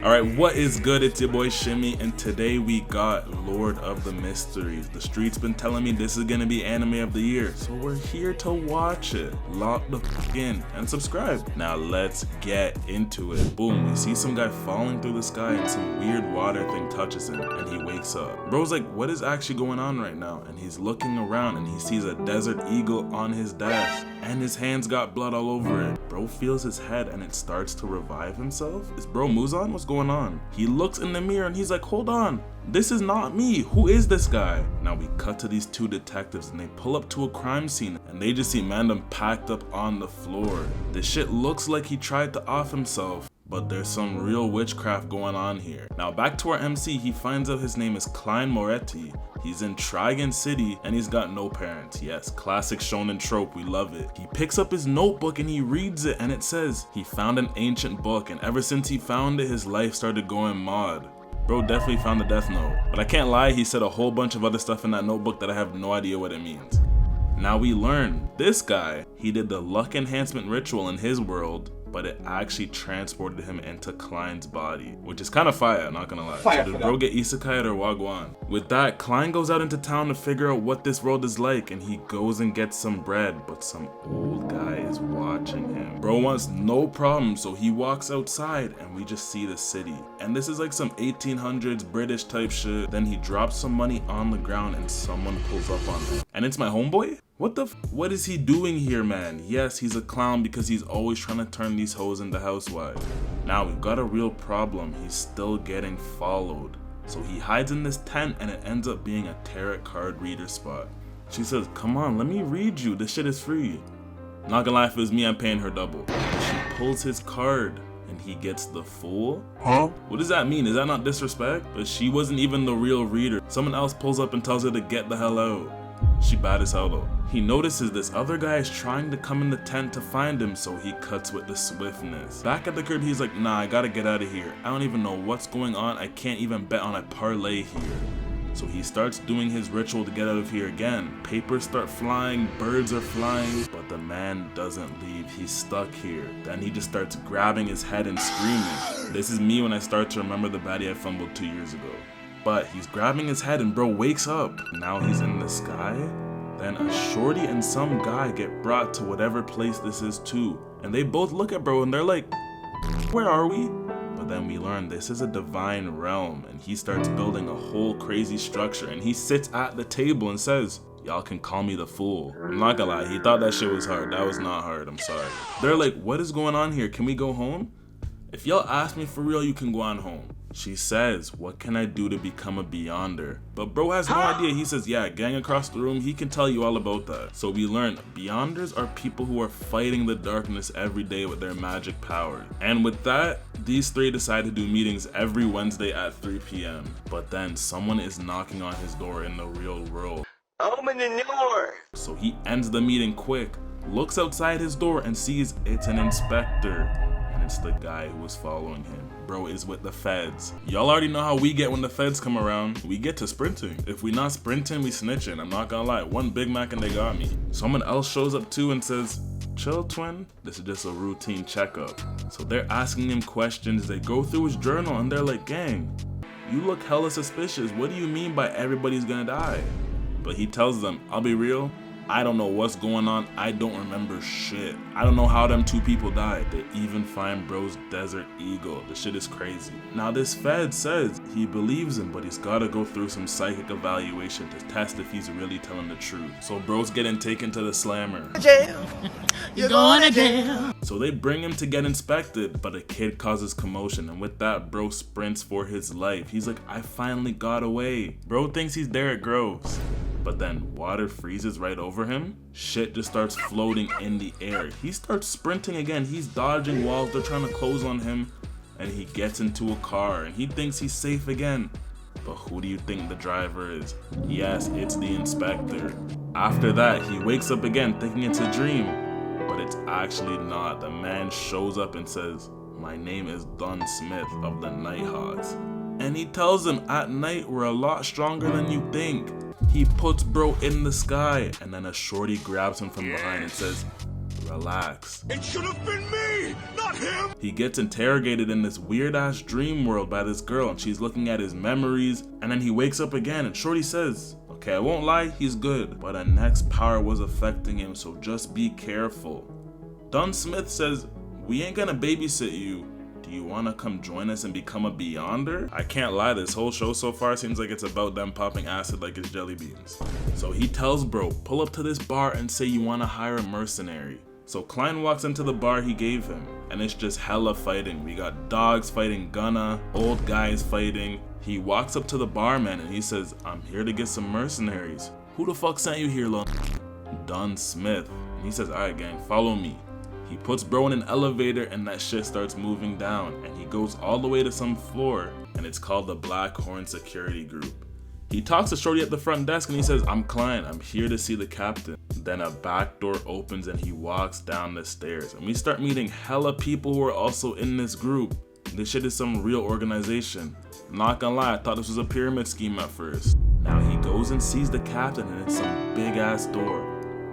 Alright, what is good? It's your boy Shimmy, and today we got Lord of the Mysteries. The street's been telling me this is gonna be anime of the year, so we're here to watch it. Lock the f in and subscribe. Now let's get into it. Boom, we see some guy falling through the sky and some weird water thing touches him and he wakes up. Bro's like, what is actually going on right now? And he's looking around and he sees a desert eagle on his desk and his hands got blood all over it. Bro feels his head and it starts to revive himself. Is bro Muzan? What's going on? He looks in the mirror and he's like, hold on, this is not me. Who is this guy? Now we cut to these two detectives and they pull up to a crime scene and they just see Mandem packed up on the floor. This shit looks like he tried to off himself, but there's some real witchcraft going on here. Now back to our MC, he finds out his name is Klein Moretti. He's in Trian City and he's got no parents. Yes, classic shonen trope, we love it. He picks up his notebook and he reads it and it says he found an ancient book and ever since he found it, his life started going mod. Bro definitely found the death note. But I can't lie, he said a whole bunch of other stuff in that notebook that I have no idea what it means. Now we learn this guy, he did the luck enhancement ritual in his world, but it actually transported him into Klein's body, which is kind of fire, not gonna lie. So did bro get isekai or wagwan? With that, Klein goes out into town to figure out what this world is like, and he goes and gets some bread, but some old guy is watching him. Bro wants no problem, so he walks outside and we just see the city. And this is like some 1800s British type shit. Then he drops some money on the ground and someone pulls up on him. And it's my homeboy? What is he doing here, man? Yes, he's a clown because he's always trying to turn these hoes into housewives. Now we've got a real problem. He's still getting followed. So he hides in this tent and it ends up being a tarot card reader spot. She says, come on, let me read you. This shit is free. Not gonna lie, if it was me, I'm paying her double. She pulls his card and he gets the Fool? Huh? What does that mean? Is that not disrespect? But she wasn't even the real reader. Someone else pulls up and tells her to get the hell out. She bad as hell though. He notices this other guy is trying to come in the tent to find him, so he cuts with the swiftness. Back at the crib, he's like, nah, I gotta get out of here. I don't even know what's going on. I can't even bet on a parlay here. So he starts doing his ritual to get out of here again. Papers start flying, birds are flying, but the man doesn't leave. He's stuck here. Then he just starts grabbing his head and screaming. This is me when I start to remember the baddie I fumbled 2 years ago. But he's grabbing his head and bro wakes up. Now he's in the sky. Then a shorty and some guy get brought to whatever place this is too. And they both look at bro and they're like, where are we? But then we learn this is a divine realm and he starts building a whole crazy structure and he sits at the table and says, y'all can call me the Fool. I'm not gonna lie, he thought that shit was hard. That was not hard, I'm sorry. They're like, what is going on here? Can we go home? If y'all ask me for real, you can go on home. She says, what can I do to become a Beyonder? But bro has no idea. He says, yeah, gang across the room, he can tell you all about that. So we learn Beyonders are people who are fighting the darkness every day with their magic power. And with that, these three decide to do meetings every Wednesday at 3 p.m. But then someone is knocking on his door in the real world. Open the door! So he ends the meeting quick, looks outside his door and sees it's an inspector. And it's the guy who was following him. Bro is with the feds. Y'all already know how we get when the feds come around. We get to sprinting. If we not sprinting, we snitching. I'm not gonna lie. One Big Mac and they got me. Someone else shows up too and says, chill twin, this is just a routine checkup. So they're asking him questions. They go through his journal and they're like, gang, you look hella suspicious. What do you mean by everybody's gonna die? But he tells them, I'll be real, I don't know what's going on. I don't remember shit. I don't know how them two people died. They even find bro's desert eagle. The shit is crazy. Now this fed says he believes him, but he's gotta go through some psychic evaluation to test if he's really telling the truth. So bro's getting taken to the slammer. Jail. You're going to jail. So they bring him to get inspected, but a kid causes commotion, and with that, bro sprints for his life. He's like, I finally got away. Bro thinks he's Derek Groves. But then water freezes right over him. Shit just starts floating in the air. He starts sprinting again. He's dodging walls. They're trying to close on him. And he gets into a car and he thinks he's safe again. But who do you think the driver is? Yes, it's the inspector. After that, he wakes up again thinking it's a dream. But it's actually not. The man shows up and says, my name is Dunm Smith of the Nighthawks. And he tells him at night we're a lot stronger than you think. He puts bro in the sky and then a shorty grabs him from behind and says, relax. It should have been me, not him! He gets interrogated in this weird ass dream world by this girl, and she's looking at his memories, and then he wakes up again, and Shorty says, okay, I won't lie, he's good, but a next power was affecting him, so just be careful. Dunn Smith says, we ain't gonna babysit you. Do you wanna come join us and become a Beyonder? I can't lie, this whole show so far seems like it's about them popping acid like it's jelly beans. So he tells bro, pull up to this bar and say you wanna hire a mercenary. So Klein walks into the bar he gave him, and it's just hella fighting. We got dogs fighting Gunna, old guys fighting. He walks up to the barman and he says, I'm here to get some mercenaries. Who the fuck sent you here, lil? Dunn Smith. And he says, alright gang, follow me. He puts bro in an elevator and that shit starts moving down, and he goes all the way to some floor, and it's called the Black Horn Security Group. He talks to Shorty at the front desk and he says, I'm Klein, I'm here to see the captain. Then a back door opens and he walks down the stairs, and we start meeting hella people who are also in this group. This shit is some real organization. Not gonna lie, I thought this was a pyramid scheme at first. Now he goes and sees the captain, and it's some big ass door.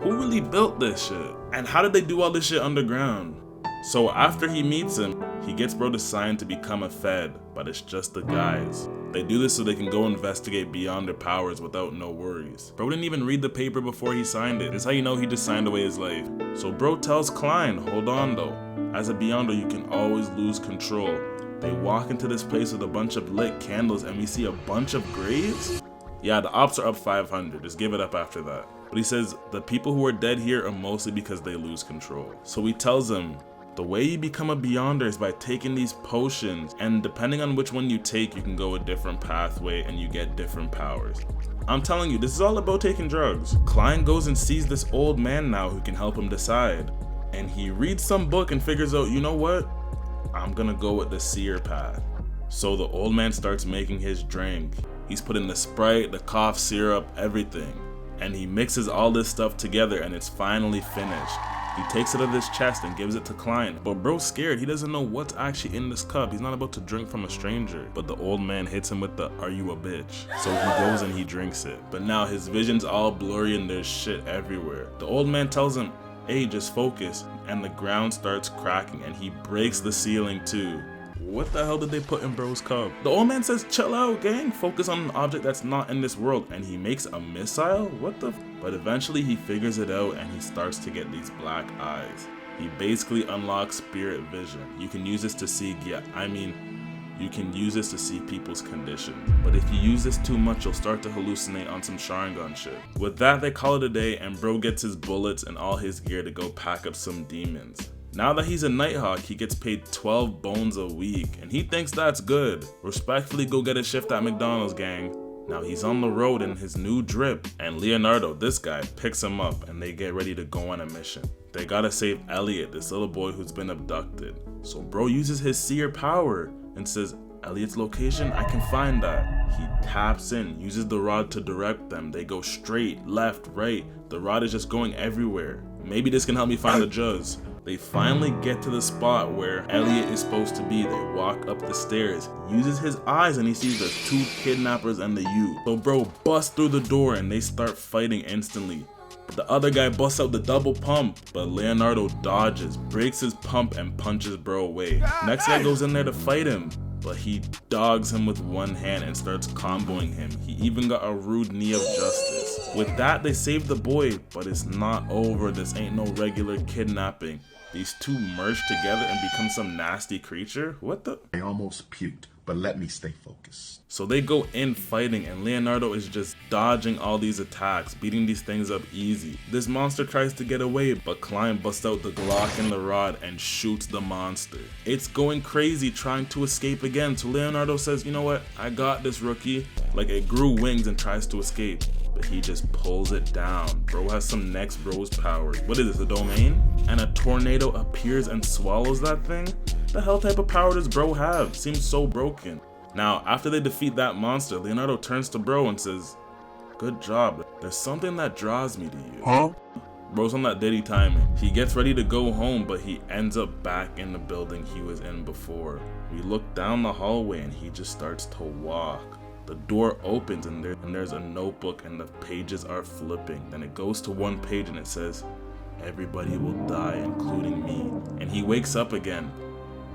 Who really built this shit? And how did they do all this shit underground? So after he meets him, he gets bro to sign to become a Fed, but it's just the guys. They do this so they can go investigate beyond their powers without no worries. Bro didn't even read the paper before he signed it. This is how you know he just signed away his life. So bro tells Klein, hold on though. As a Beyonder, you can always lose control. They walk into this place with a bunch of lit candles and we see a bunch of graves? Yeah, the ops are up 500, just give it up after that. But he says, the people who are dead here are mostly because they lose control. So he tells him, the way you become a Beyonder is by taking these potions, and depending on which one you take, you can go a different pathway and you get different powers. I'm telling you, this is all about taking drugs. Klein goes and sees this old man now who can help him decide. And he reads some book and figures out, you know what? I'm gonna go with the seer path. So the old man starts making his drink. He's putting the Sprite, the cough syrup, everything. And he mixes all this stuff together and it's finally finished. He takes it out of his chest and gives it to Klein. But bro's scared, he doesn't know what's actually in this cup. He's not about to drink from a stranger. But the old man hits him with the, are you a bitch? So he goes and he drinks it. But now his vision's all blurry and there's shit everywhere. The old man tells him, hey, just focus. And the ground starts cracking and he breaks the ceiling too. What the hell did they put in bro's cup? The old man says, chill out gang, focus on an object that's not in this world, and he makes a missile? What the But eventually he figures it out and he starts to get these black eyes. He basically unlocks spirit vision. You can use this to see, you can use this to see people's conditions. But if you use this too much, you'll start to hallucinate on some Sharingan shit. With that, they call it a day and bro gets his bullets and all his gear to go pack up some demons. Now that he's a Nighthawk, he gets paid 12 bones a week, and he thinks that's good. Respectfully, go get a shift at McDonald's, gang. Now he's on the road in his new drip, and Leonardo, this guy, picks him up, and they get ready to go on a mission. They gotta save Elliot, this little boy who's been abducted. So bro uses his seer power, and says, Elliot's location, I can find that. He taps in, uses the rod to direct them. They go straight, left, right. The rod is just going everywhere. Maybe this can help me find the Juz. They finally get to the spot where Elliot is supposed to be. They walk up the stairs, uses his eyes, and he sees the two kidnappers and the youth. So bro busts through the door and they start fighting instantly. But the other guy busts out the double pump, but Leonardo dodges, breaks his pump, and punches bro away. Next guy goes in there to fight him, but he dogs him with one hand and starts comboing him. He even got a rude knee of justice. With that, they save the boy, but it's not over. This ain't no regular kidnapping. These two merge together and become some nasty creature? What the? I almost puked, but let me stay focused. So they go in fighting and Leonardo is just dodging all these attacks, beating these things up easy. This monster tries to get away, but Klein busts out the Glock and the rod and shoots the monster. It's going crazy trying to escape again, so Leonardo says, you know what, I got this, rookie. Like it grew wings and tries to escape, but he just pulls it down. Bro has some next bro's powers. What is this, a domain? And a tornado appears and swallows that thing? The hell type of power does bro have? Seems so broken. Now, after they defeat that monster, Leonardo turns to bro and says, good job, there's something that draws me to you. Huh? Bro's on that Diddy timing. He gets ready to go home, but he ends up back in the building he was in before. We look down the hallway and he just starts to walk. The door opens and there's a notebook and the pages are flipping. Then it goes to one page and it says, everybody will die, including me. And he wakes up again.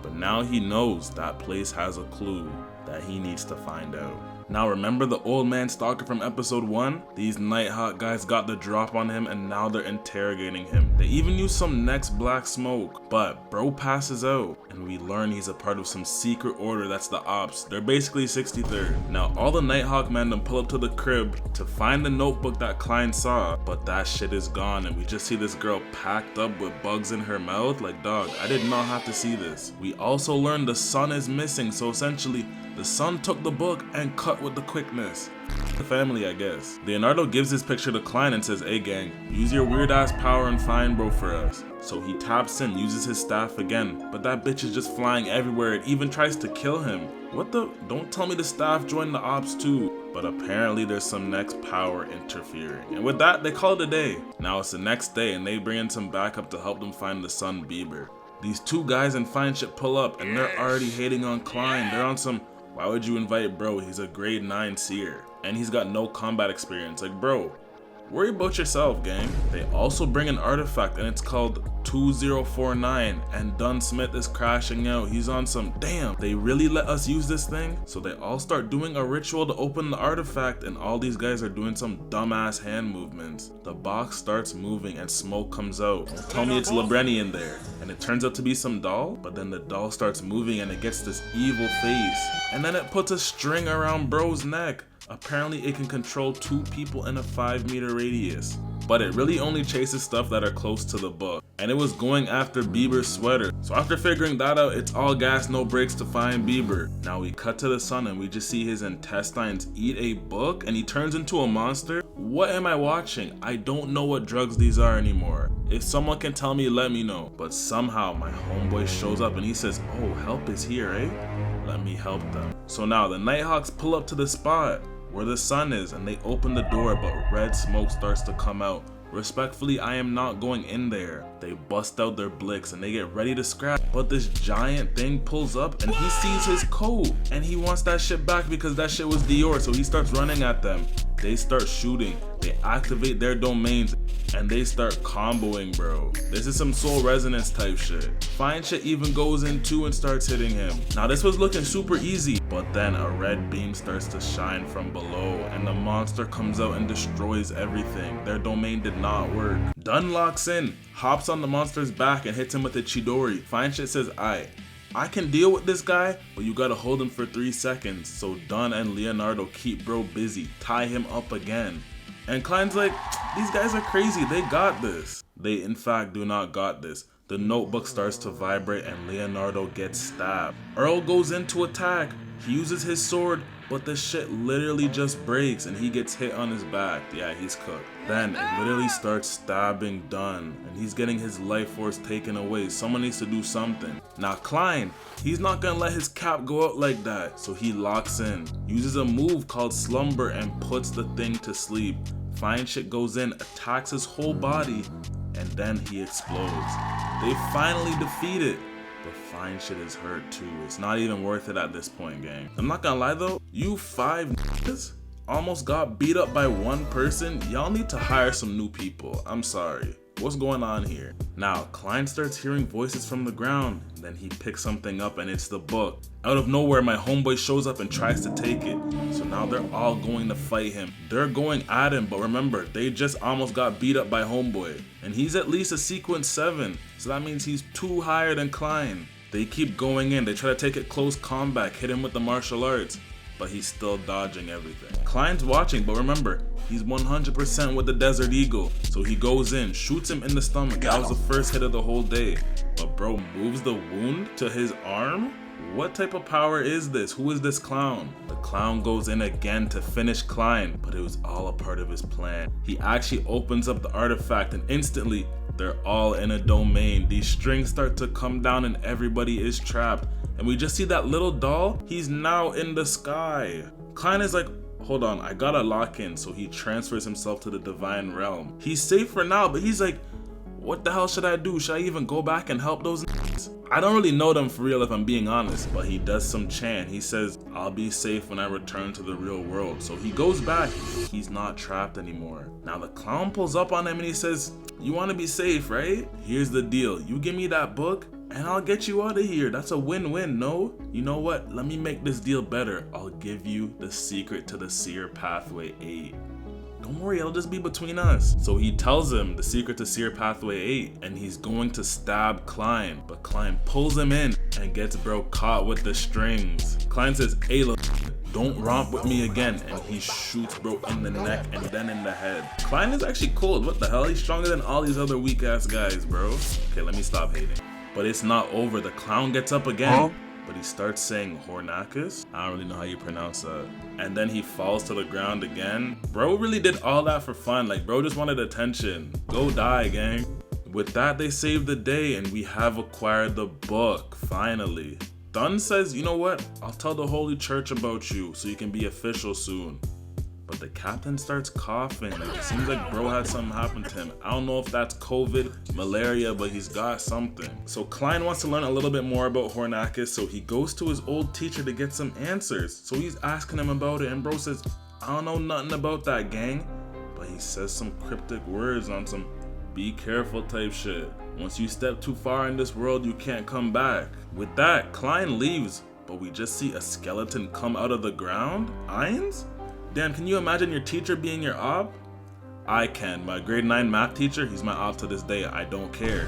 But now he knows that place has a clue that he needs to find out. Now remember the old man stalker from episode 1? These Nighthawk guys got the drop on him and now they're interrogating him. They even use some next black smoke, but bro passes out and we learn he's a part of some secret order that's the Ops. They're basically 63rd. Now all the Nighthawk men then pull up to the crib to find the notebook that Klein saw, but that shit is gone and we just see this girl packed up with bugs in her mouth. Like, dog, I did not have to see this. We also learn the son is missing, so essentially the son took the book and cut with the quickness. The family, I guess. Leonardo gives his picture to Klein and says, "Hey gang, use your weird ass power and find bro for us." So he taps in, uses his staff again, but that bitch is just flying everywhere. It even tries to kill him. What the? Don't tell me the staff joined the Ops too. But apparently there's some next power interfering. And with that, they call it a day. Now it's the next day and they bring in some backup to help them find the son Bieber. These two guys in fine shit pull up and they're already hating on Klein. They're on some, why would you invite bro? He's a grade 9 seer. And he's got no combat experience. Like, bro, worry about yourself, gang. They also bring an artifact and it's called 2049 and Dunm is crashing out. He's on some, damn, they really let us use this thing? So they all start doing a ritual to open the artifact and all these guys are doing some dumbass hand movements. The box starts moving and smoke comes out. Don't tell me it's Lebrenny in there. And it turns out to be some doll, but then the doll starts moving and it gets this evil face. And then it puts a string around bro's neck. Apparently it can control 2 people in a 5-meter radius. But it really only chases stuff that are close to the book. And it was going after Bieber's sweater. So after figuring that out, it's all gas, no brakes to find Bieber. Now we cut to the sun and we just see his intestines eat a book and he turns into a monster. What am I watching? I don't know what drugs these are anymore. If someone can tell me, let me know. But somehow my homeboy shows up and he says, "Oh, help is here, eh? Let me help them." So now the Nighthawks pull up to the spot where the sun is and they open the door, but red smoke starts to come out. Respectfully, I am not going in there. They bust out their blicks and they get ready to scrap, but this giant thing pulls up and he sees his coat and he wants that shit back because that shit was Dior, so he starts running at them. They start shooting, they activate their domains, and they start comboing, bro. This is some soul resonance type shit. Fine shit even goes in too and starts hitting him. Now this was looking super easy, but then a red beam starts to shine from below and the monster comes out and destroys everything. Their domain did not work. Dunn locks in, hops on the monster's back and hits him with a Chidori. Fine shit says, I can deal with this guy, but you gotta hold him for 3 seconds. So Dunn and Leonardo keep bro busy, tie him up again. And Klein's like, these guys are crazy, they got this. They in fact do not got this. The notebook starts to vibrate and Leonardo gets stabbed. Earl goes in to attack. He uses his sword, but the shit literally just breaks and he gets hit on his back. Yeah, he's cooked. Then it literally starts stabbing Dunn and he's getting his life force taken away. Someone needs to do something. Now Klein, he's not gonna let his cap go out like that. So he locks in, uses a move called slumber and puts the thing to sleep. Fine shit goes in, attacks his whole body, and then he explodes. They finally defeat it. But fine shit is hurt too. It's not even worth it at this point, gang. I'm not gonna lie though, you 5 niggas almost got beat up by 1 person. Y'all need to hire some new people. I'm sorry. What's going on here? Now, Klein starts hearing voices from the ground. Then he picks something up and it's the book. Out of nowhere, my homeboy shows up and tries to take it. So now they're all going to fight him. They're going at him, but remember, they just almost got beat up by homeboy. And he's at least a sequence 7. So that means he's 2 higher than Klein. They keep going in. They try to take it close combat, hit him with the martial arts. But he's still dodging everything. Klein's watching, but remember, he's 100% with the Desert Eagle. So he goes in, shoots him in the stomach. That was the first hit of the whole day. But bro moves the wound to his arm? What type of power is this? Who is this clown? The clown goes in again to finish Klein, but it was all a part of his plan. He actually opens up the artifact and instantly, they're all in a domain. These strings start to come down and everybody is trapped. And we just see that little doll, he's now in the sky. Klein is like, hold on, I gotta lock in. So he transfers himself to the divine realm. He's safe for now, but he's like, what the hell should I do? Should I even go back and help those niggas? I don't really know them for real if I'm being honest, but he does some chant. He says, I'll be safe when I return to the real world. So he goes back. He's not trapped anymore. Now the clown pulls up on him and he says, You want to be safe, right? Here's the deal. You give me that book and I'll get you out of here. That's a win-win, no? You know what? Let me make this deal better. I'll give you the secret to the seer pathway 8. Don't worry, it'll just be between us. So he tells him the secret to seer pathway 8 and he's going to stab Klein. But Klein pulls him in and gets bro caught with the strings. Klein says, hey look, don't romp with me again, and he shoots bro in the neck and then in the head. Klein is actually cold. What the hell? He's stronger than all these other weak ass guys, bro. Okay, let me stop hating. But it's not over. The clown gets up again, but he starts saying Hornacus. I don't really know how you pronounce that. And then he falls to the ground again. Bro really did all that for fun. Like, bro just wanted attention. Go die, gang. With that, they save the day and we have acquired the book, finally. Dunm says, you know what? I'll tell the Holy Church about you so you can be official soon. But the captain starts coughing. Like, it seems like bro had something happen to him. I don't know if that's COVID, malaria, but he's got something. So Klein wants to learn a little bit more about Hornacus, so he goes to his old teacher to get some answers. So he's asking him about it, and bro says, I don't know nothing about that, gang. But he says some cryptic words on some be careful type shit. Once you step too far in this world, you can't come back. With that, Klein leaves, but we just see a skeleton come out of the ground? Irons? Damn, can you imagine your teacher being your op? I can. My grade 9 math teacher, he's my op to this day. I don't care.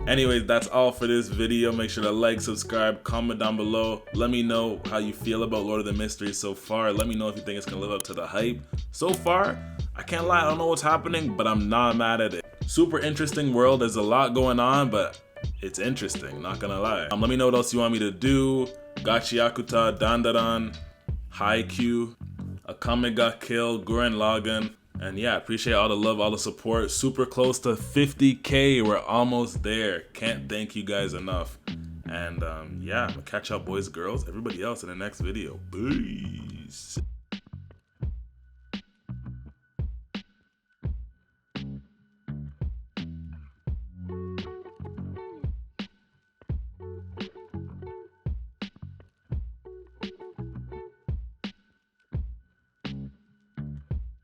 Anyways, that's all for this video. Make sure to like, subscribe, comment down below. Let me know how you feel about Lord of the Mysteries so far. Let me know if you think it's gonna live up to the hype. So far, I can't lie, I don't know what's happening, but I'm not mad at it. Super interesting world. There's a lot going on, but it's interesting, not gonna lie. Let me know what else you want me to do. Gachiakuta, Dandaran, Haikyuu, Akame ga Kill, Gurren Lagann. And yeah, appreciate all the love, all the support. Super close to 50K. We're almost there. Can't thank you guys enough. And yeah, I'm gonna catch up boys, girls, everybody else in the next video. Peace.